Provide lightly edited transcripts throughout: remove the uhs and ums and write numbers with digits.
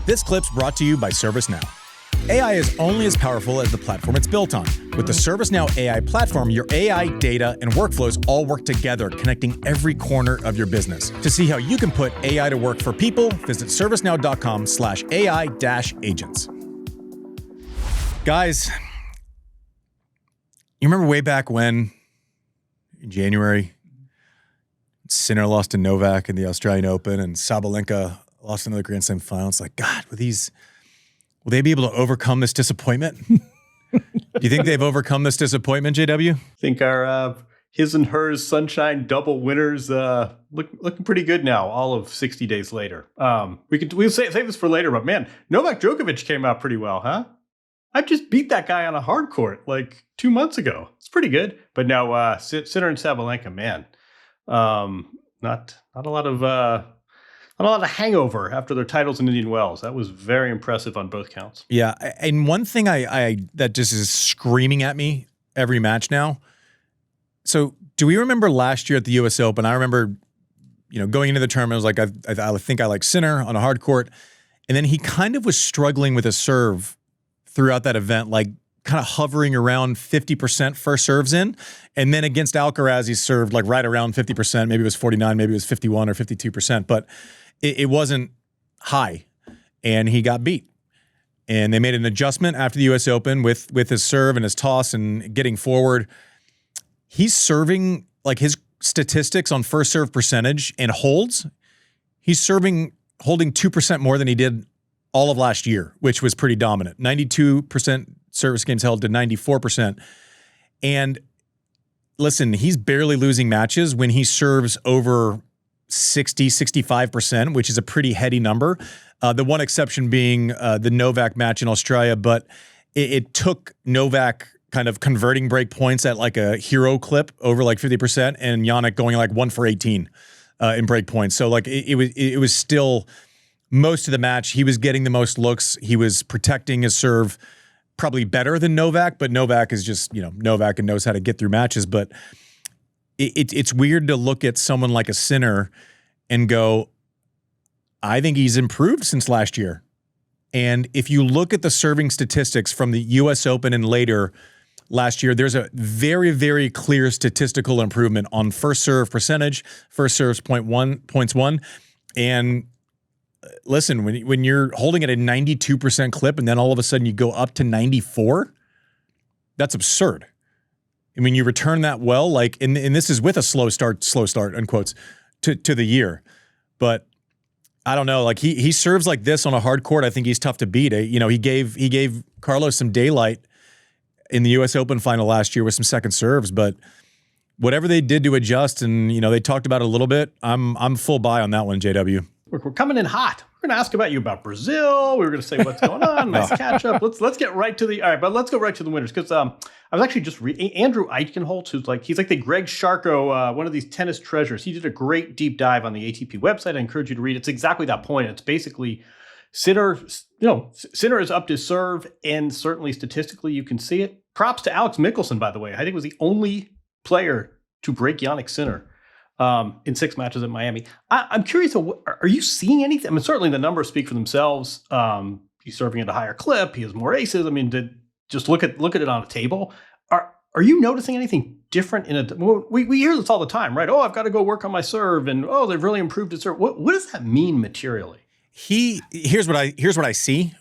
This clip's brought to you by ServiceNow. AI is only as powerful as the platform it's built on. With the ServiceNow AI platform, your AI, data, and workflows all work together, connecting every corner of your business. To see how you can put AI to work for people, visit servicenow.com/AI-agents. Guys, you remember way back when, in January, Sinner lost to Novak in the Australian Open, and Sabalenka lost another Grand Slam final. It's like, God, will they be able to overcome this disappointment? Do you think they've overcome this disappointment, JW? I think our his and hers sunshine double winners looking pretty good now, all of 60 days later. We'll save this for later, but man, Novak Djokovic came out pretty well, huh? I just beat that guy on a hard court like 2 months ago. It's pretty good. But now Sinner and Sabalenka, man, not a lot of hangover after their titles in Indian Wells. That was very impressive on both counts. Yeah, and one thing I that just is screaming at me every match now. So, do we remember last year at the U.S. Open? I remember, going into the tournament, I was like, I think I like Sinner on a hard court, and then he kind of was struggling with a serve throughout that event, like kind of hovering around 50% first serves in, and then against Alcaraz, he served like right around 50%. Maybe it was 49, maybe it was 51 or 52%, but it wasn't high, and he got beat. And they made an adjustment after the U.S. Open with his serve and his toss and getting forward. He's serving, like his statistics on first serve percentage and holds, he's holding 2% more than he did all of last year, which was pretty dominant. 92% service games held to 94%. And listen, he's barely losing matches when he serves over 65%, which is a pretty heady number. The one exception being the Novak match in Australia, but it took Novak kind of converting break points at like a hero clip over like 50%, and Jannik going like 1 for 18 in break points. So like it was still most of the match. He was getting the most looks. He was protecting his serve probably better than Novak, but Novak is just Novak and knows how to get through matches. But it's weird to look at someone like a Sinner and go, I think he's improved since last year. And if you look at the serving statistics from the U.S. Open and later last year, there's a very, very clear statistical improvement on first serve percentage, first serves points won. And listen, when you're holding at a 92% clip and then all of a sudden you go up to 94, that's absurd. I mean, you return that well, like, and this is with a slow start, unquotes, to the year. But I don't know, like he serves like this on a hard court. I think he's tough to beat. He gave Carlos some daylight in the U.S. Open final last year with some second serves. But whatever they did to adjust, and they talked about it a little bit, I'm full buy on that one, JW. We're coming in hot. We're going to ask about you about Brazil. We were going to say what's going on. Nice catch up. Let's get right to the let's go right to the winners, because I was actually just reading Andrew Eichenholz, he's like the Greg Sharko, one of these tennis treasures. He did a great deep dive on the ATP website. I encourage you to read. It's exactly that point. It's basically Sinner is up to serve, and certainly statistically you can see it. Props to Alex Mickelson, by the way. I think was the only player to break Jannik Sinner in 6 matches at Miami. I'm curious, are you seeing anything? I mean, certainly the numbers speak for themselves. He's serving at a higher clip. He has more aces. I mean, just look at it on a table. Are you noticing anything different we hear this all the time, right? Oh, I've got to go work on my serve, and they've really improved his serve. What does that mean materially? Here's what I see.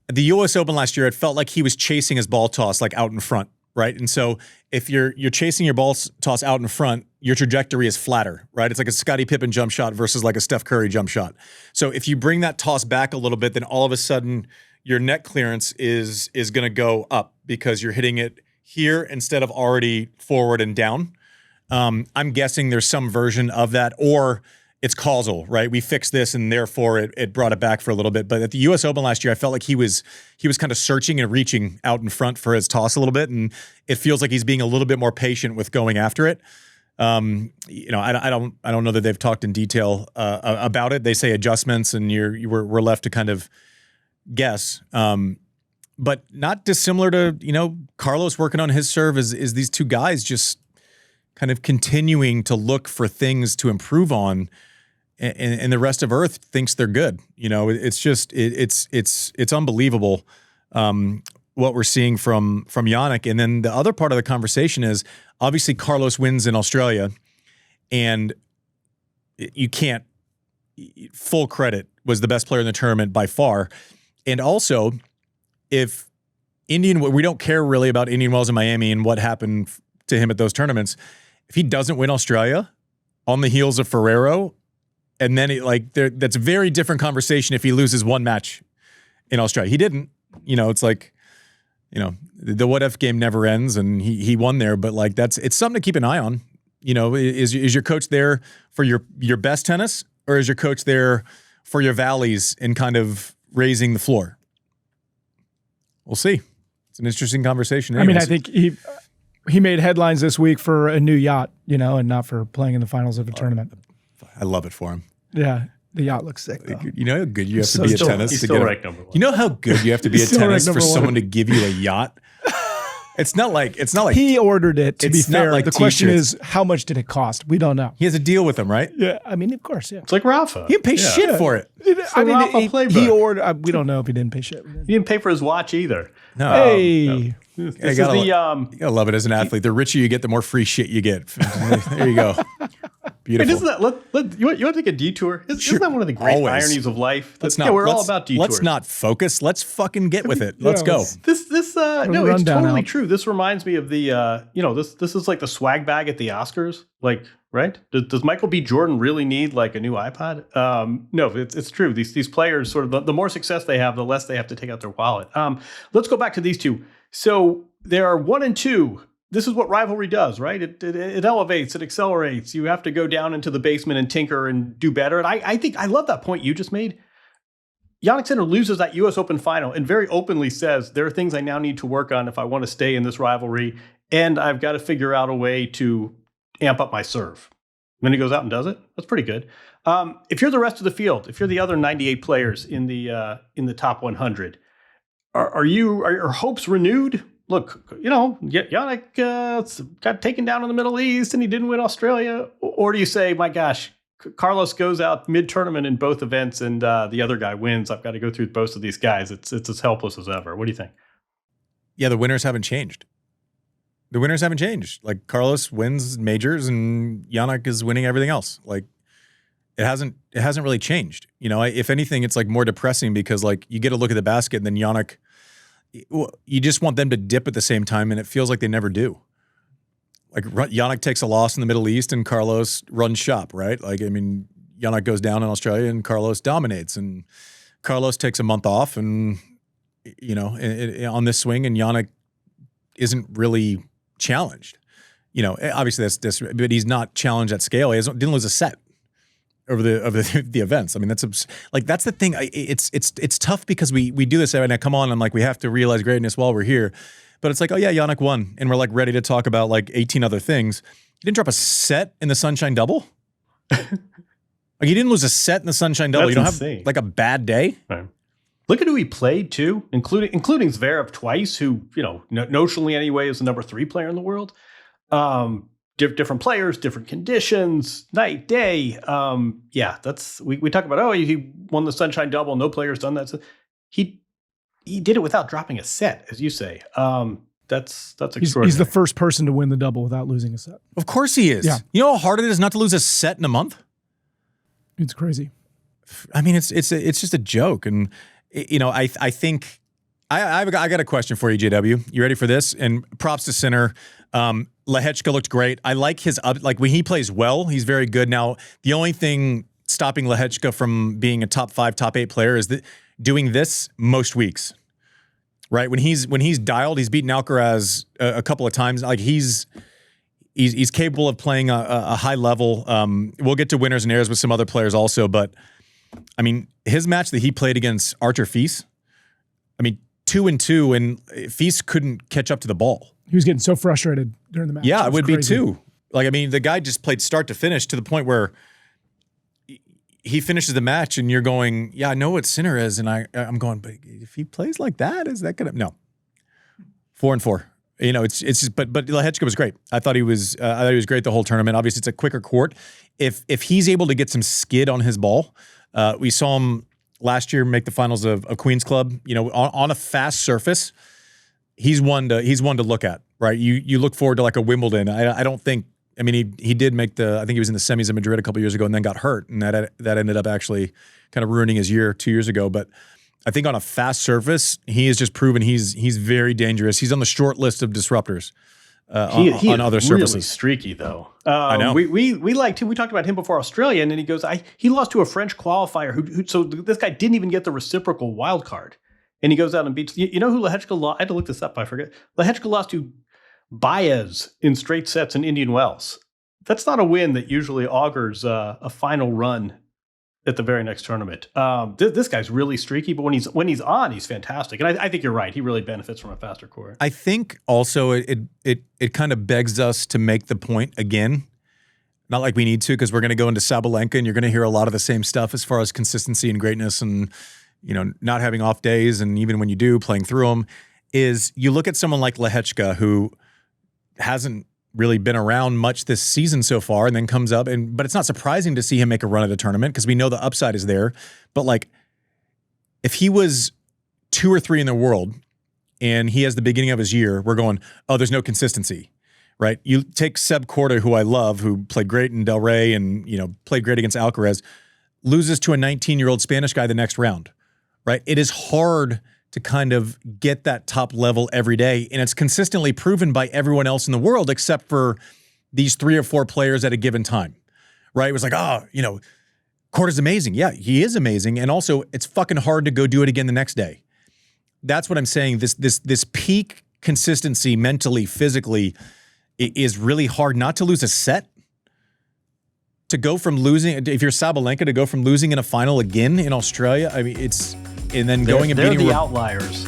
At the U.S. Open last year, it felt like he was chasing his ball toss like out in front, right? And so if you're chasing your ball toss out in front, your trajectory is flatter, right? It's like a Scottie Pippen jump shot versus like a Steph Curry jump shot. So if you bring that toss back a little bit, then all of a sudden your net clearance is going to go up because you're hitting it here instead of already forward and down. I'm guessing there's some version of that, or it's causal, right? We fixed this and therefore it brought it back for a little bit. But at the U.S. Open last year, I felt like he was kind of searching and reaching out in front for his toss a little bit, and it feels like he's being a little bit more patient with going after it. I don't know that they've talked in detail about it. They say adjustments, and we're left to kind of guess. But not dissimilar to Carlos working on his serve is these two guys just kind of continuing to look for things to improve on. and the rest of Earth thinks they're good. You know, it's just it's unbelievable what we're seeing from Jannik. And then the other part of the conversation is obviously Carlos wins in Australia, and you can't full credit was the best player in the tournament by far. And also, if we don't care really about Indian Wells in Miami and what happened to him at those tournaments. If he doesn't win Australia on the heels of Ferrero, and then that's a very different conversation if he loses one match in Australia. He didn't. You know, it's like, you know, the what if game never ends, and he won there. But like it's something to keep an eye on. You know, is your coach there for your best tennis, or is your coach there for your valleys and kind of raising the floor? We'll see. It's an interesting conversation. Anyways. I mean, I think he made headlines this week for a new yacht, you know, and not for playing in the finals of a tournament. I love it for him. Yeah, the yacht looks sick, though. You know how good you have to be at tennis he's to still get ranked number one. You know how good you have to be at tennis for someone to give you a yacht? It's not like he ordered it, to be fair. Like the question is, how much did it cost? We don't know. He has a deal with them, right? Yeah, I mean, of course, yeah. It's like Rafa. He didn't pay shit for it. I mean, he ordered. We don't know if he didn't pay shit. He didn't pay for his watch either. No. Hey. No. You gotta love it as an athlete. The richer you get, the more free shit you get. There you go. Beautiful. Wait, isn't that, you want to take a detour? Isn't that one of the great ironies of life? We're all about detours. Let's not focus. Let's fucking get with it. Let's go. It's totally true. This reminds me of the, this is like the swag bag at the Oscars. Like, right? Does Michael B. Jordan really need like a new iPod? No, it's true. These players sort of, the more success they have, the less they have to take out their wallet. Let's go back to these two. So there are 1 and 2. This is what rivalry does, right? It elevates, it accelerates. You have to go down into the basement and tinker and do better. And I think I love that point you just made. Jannik Sinner loses that U.S. Open final and very openly says, there are things I now need to work on if I want to stay in this rivalry, and I've got to figure out a way to amp up my serve. And then he goes out and does it. That's pretty good. If you're the rest of the field, if you're the other 98 players in the top 100, are your hopes renewed? Look, you know, Jannik got taken down in the Middle East and he didn't win Australia. Or do you say, my gosh, Carlos goes out mid-tournament in both events and the other guy wins. I've got to go through both of these guys. It's as helpless as ever. What do you think? Yeah, the winners haven't changed. The winners haven't changed. Like, Carlos wins majors and Jannik is winning everything else. Like, it hasn't really changed. You know, if anything, it's like more depressing because like you get a look at the basket and then Jannik, you just want them to dip at the same time, and it feels like they never do. Like Jannik takes a loss in the Middle East, and Carlos runs shop, right? Like, I mean, Jannik goes down in Australia, and Carlos dominates, and Carlos takes a month off, and you know, on this swing, and Jannik isn't really challenged. You know, obviously that's but he's not challenged at scale. He didn't lose a set over the events. I mean, that's the thing. It's tough because we do this and I come on and like we have to realize greatness while we're here, but it's like, oh yeah, Jannik won, and we're like ready to talk about like 18 other things. He didn't drop a set in the Sunshine Double. Like, he didn't lose a set in the Sunshine Double. That's you don't insane. have like a bad day. Right. Look at who he played too, including Zverev twice, who, you know, notionally anyway is the number 3 player in the world. Different players, different conditions, night, day. Yeah, that's we talk about. Oh, he won the Sunshine Double. No player's done that. So he did it without dropping a set, as you say. That's extraordinary. He's the first person to win the double without losing a set. Of course he is. Yeah. You know how hard it is not to lose a set in a month. It's crazy. I mean, it's just a joke, and you know, I think I got a question for you, JW. You ready for this? And props to Sinner. Lehechka looked great. I like his like when he plays well, he's very good. Now, the only thing stopping Lehechka from being a top 5, top 8 player is that doing this most weeks. Right? When he's dialed, he's beaten Alcaraz a couple of times. Like he's capable of playing a high level. We'll get to winners and errors with some other players also, but I mean, his match that he played against Arthur Fils, I mean, 2-2, and Fils couldn't catch up to the ball. He was getting so frustrated during the match. Yeah, it would be too. Like, I mean, the guy just played start to finish to the point where he finishes the match and you're going, yeah, I know what Sinner is. And I'm going, but if he plays like that, is that going to? No. 4-4. You know, it's just, but Lehechka was great. I thought he was great the whole tournament. Obviously, it's a quicker court. If he's able to get some skid on his ball, we saw him last year make the finals of Queens Club. You know, on a fast surface, he's one to look at, right? You look forward to like a Wimbledon. I don't think. I mean, he did make I think he was in the semis of Madrid a couple years ago and then got hurt, and that ended up actually kind of ruining his year 2 years ago. But I think on a fast surface, he has just proven he's very dangerous. He's on the short list of disruptors on other surfaces. Really streaky though. I know. We liked him. We talked about him before Australia, and then he goes, he lost to a French qualifier who so this guy didn't even get the reciprocal wild card, and he goes out and beats. You know who Lehechka lost? I had to look this up. I forget. Lehechka lost to Baez in straight sets in Indian Wells. That's not a win that usually augurs a final run at the very next tournament. This guy's really streaky, but when he's on, he's fantastic. And I think you're right. He really benefits from a faster court. I think also it kind of begs us to make the point again. Not like we need to, because we're going to go into Sabalenka and you're going to hear a lot of the same stuff as far as consistency and greatness and, you know, not having off days. And even when you do, playing through them, is you look at someone like Lehechka, who hasn't really been around much this season so far, and then comes up, but it's not surprising to see him make a run at a tournament because we know the upside is there. But like, if he was 2 or 3 in the world and he has the beginning of his year, we're going, oh, there's no consistency, right? You take Seb Korda, who I love, who played great in Del Rey and, you know, played great against Alcaraz, loses to a 19-year-old Spanish guy the next round, right? It is hard to kind of get that top level every day. And it's consistently proven by everyone else in the world except for these 3 or 4 players at a given time, right? It was like, oh, you know, Korda's amazing. Yeah, he is amazing. And also, it's fucking hard to go do it again the next day. That's what I'm saying. This peak consistency mentally, physically, is really hard. Not to lose a set, to go from losing, if you're Sabalenka, to go from losing in a final again in Australia, I mean, it's, and then going and beating the outliers.